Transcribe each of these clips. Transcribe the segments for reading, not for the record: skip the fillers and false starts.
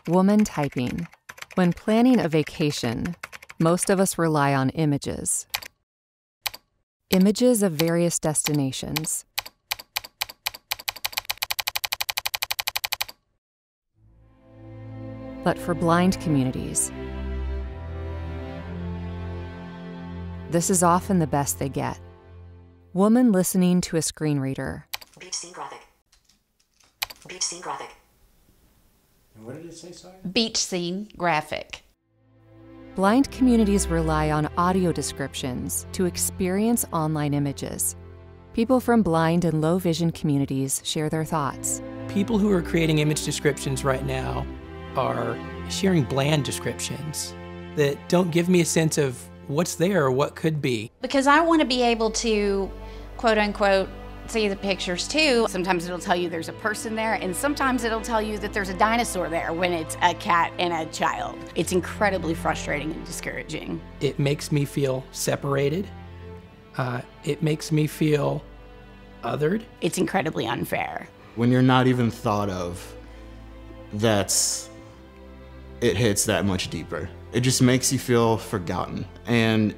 Woman typing. When planning a vacation, most of us rely on images. Images of various destinations. But for blind communities, this is often the best they get. Woman listening to a screen reader. Beach scene graphic. Beach scene graphic. And what did it say, sorry? Beach scene graphic. Blind communities rely on audio descriptions to experience online images. People from blind and low vision communities share their thoughts. People who are creating image descriptions right now are sharing bland descriptions that don't give me a sense of what's there or what could be. Because I want to be able to, quote unquote, see the pictures too. Sometimes it'll tell you there's a person there, and sometimes it'll tell you that there's a dinosaur there when it's a cat and a child. It's incredibly frustrating and discouraging. It makes me feel separated. It makes me feel othered. It's incredibly unfair. When you're not even thought of, it hits that much deeper. It just makes you feel forgotten. And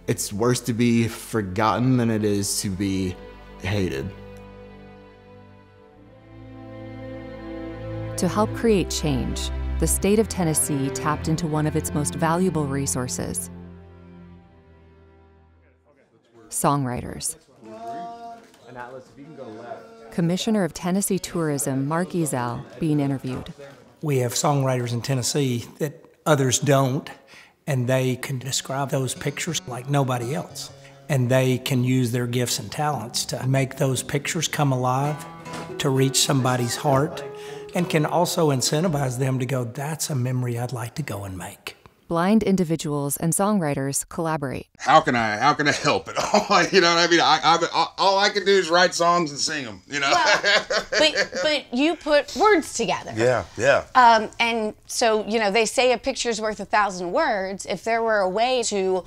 it's worse to be forgotten than it is to be hated. To help create change, the state of Tennessee tapped into one of its most valuable resources: songwriters. Commissioner of Tennessee Tourism Mark Ezell being interviewed. We have songwriters in Tennessee that others don't, and they can describe those pictures like nobody else. And they can use their gifts and talents to make those pictures come alive, to reach somebody's heart, and can also incentivize them to go, that's a memory I'd like to go and make. Blind individuals and songwriters collaborate. How can I help it? You know what I mean? All I can do is write songs and sing them, you know? Well, but you put words together. Yeah. And so, you know, they say a picture's worth 1,000 words. If there were a way to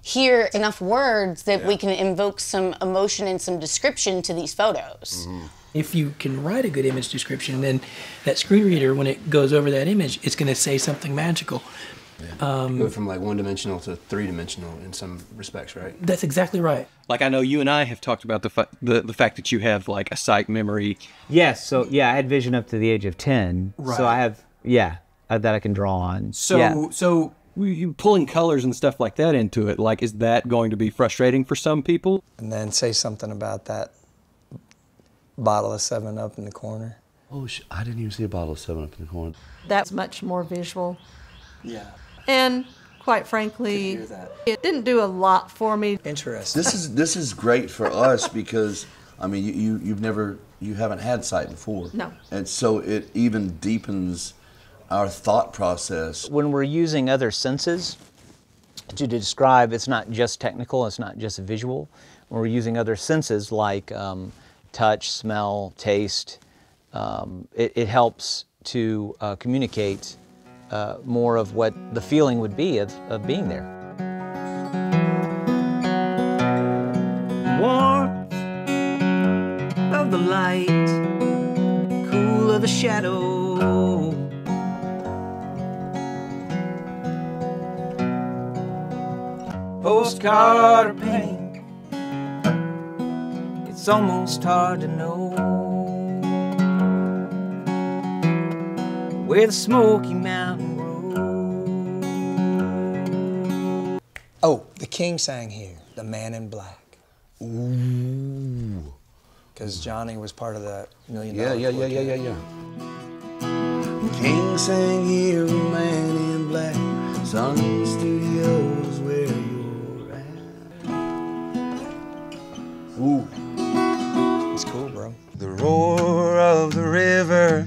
hear enough words that we can invoke some emotion and some description to these photos. Mm-hmm. If you can write a good image description, then that screen reader, when it goes over that image, it's going to say something magical. Yeah. Go from like one-dimensional to three-dimensional in some respects, right? That's exactly right. Like I know you and I have talked about the fact that you have like a sight memory. Yes, so yeah, I had vision up to the age of 10. Right. So I have, that I can draw on. So you pulling colors and stuff like that into it, like is that going to be frustrating for some people? And then say something about that bottle of 7-Up in the corner. Oh, I didn't even see a bottle of 7-Up in the corner. That's much more visual. Yeah. And quite frankly, it didn't do a lot for me. Interesting. This is great for us because I mean you haven't had sight before. No. And so it even deepens our thought process. When we're using other senses to describe, it's not just technical, it's not just visual. When we're using other senses like touch, smell, taste, it helps to communicate more of what the feeling would be of being there. Warmth of the light, cool of the shadow. Postcard or painting, it's almost hard to know where the Smoky Mountain road. Oh, the King sang here, The Man in Black. Ooh. Because Johnny was part of that $1 Million. Yeah. King sang here, a man in black. Sun Studios where you're at. Ooh. It's cool, bro. The roar of the river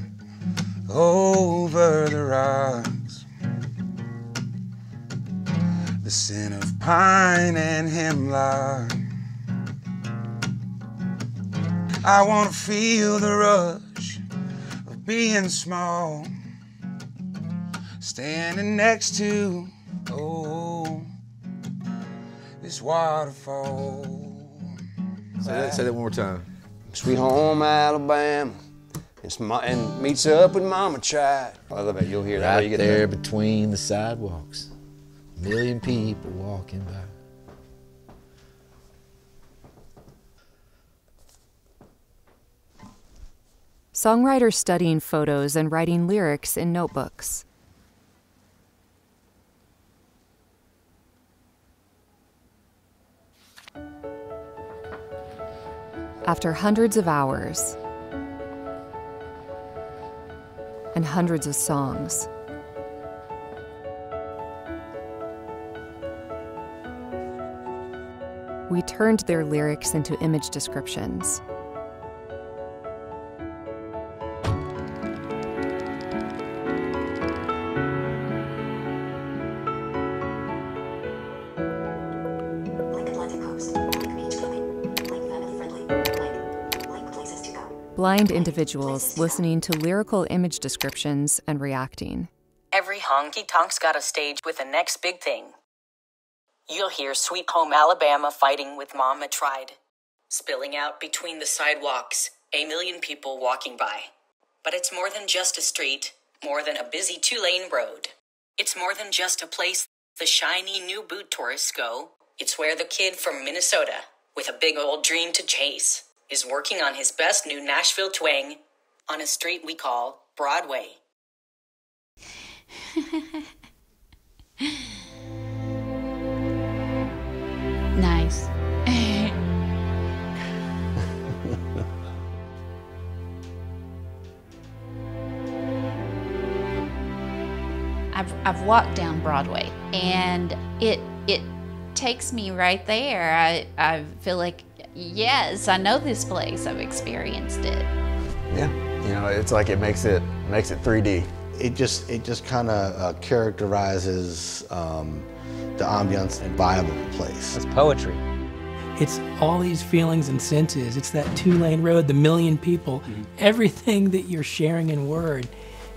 over the rocks, the scent of pine and hemlock. I want to feel the rush of being small, standing next to, this waterfall. Say that one more time. Sweet home Alabama, And meets up with Mama Tried. I love it. You'll hear that. Right there between the sidewalks, a million people walking by. Songwriters studying photos and writing lyrics in notebooks. After hundreds of hours and hundreds of songs, we turned their lyrics into image descriptions. Blind individuals listening to lyrical image descriptions and reacting. Every honky-tonk's got a stage with the next big thing. You'll hear Sweet Home Alabama fighting with Mama Tried, spilling out between the sidewalks, a million people walking by. But it's more than just a street, more than a busy two-lane road. It's more than just a place the shiny new boot tourists go. It's where the kid from Minnesota, with a big old dream to chase, is working on his best new Nashville twang on a street we call Broadway. Nice. I've walked down Broadway, and it takes me right there. I feel like, yes, I know this place. I've experienced it. Yeah, you know, it's like it makes it 3D. It just kind of characterizes the ambiance and vibe of the place. It's poetry. It's all these feelings and senses. It's that two-lane road, the million people. Everything that you're sharing in word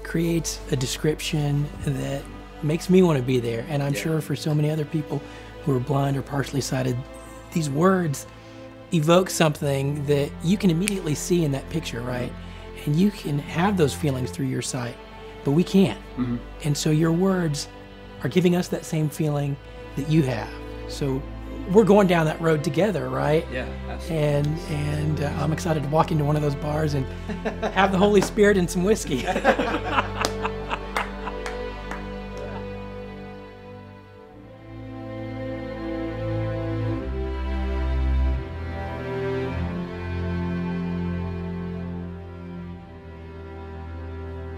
creates a description that makes me want to be there. And I'm sure for so many other people who are blind or partially sighted, these words evoke something that you can immediately see in that picture, right? And you can have those feelings through your sight, but we can't. And so your words are giving us that same feeling that you have. So we're going down that road together, right? Yeah, absolutely. And I'm excited to walk into one of those bars and have the Holy Spirit and some whiskey.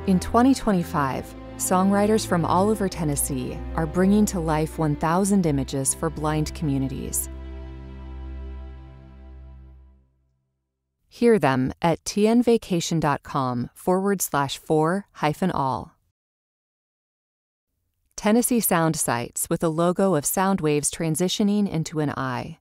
In 2025, songwriters from all over Tennessee are bringing to life 1,000 images for blind communities. Hear them at tnvacation.com/4-all. Tennessee sound sites with a logo of sound waves transitioning into an eye.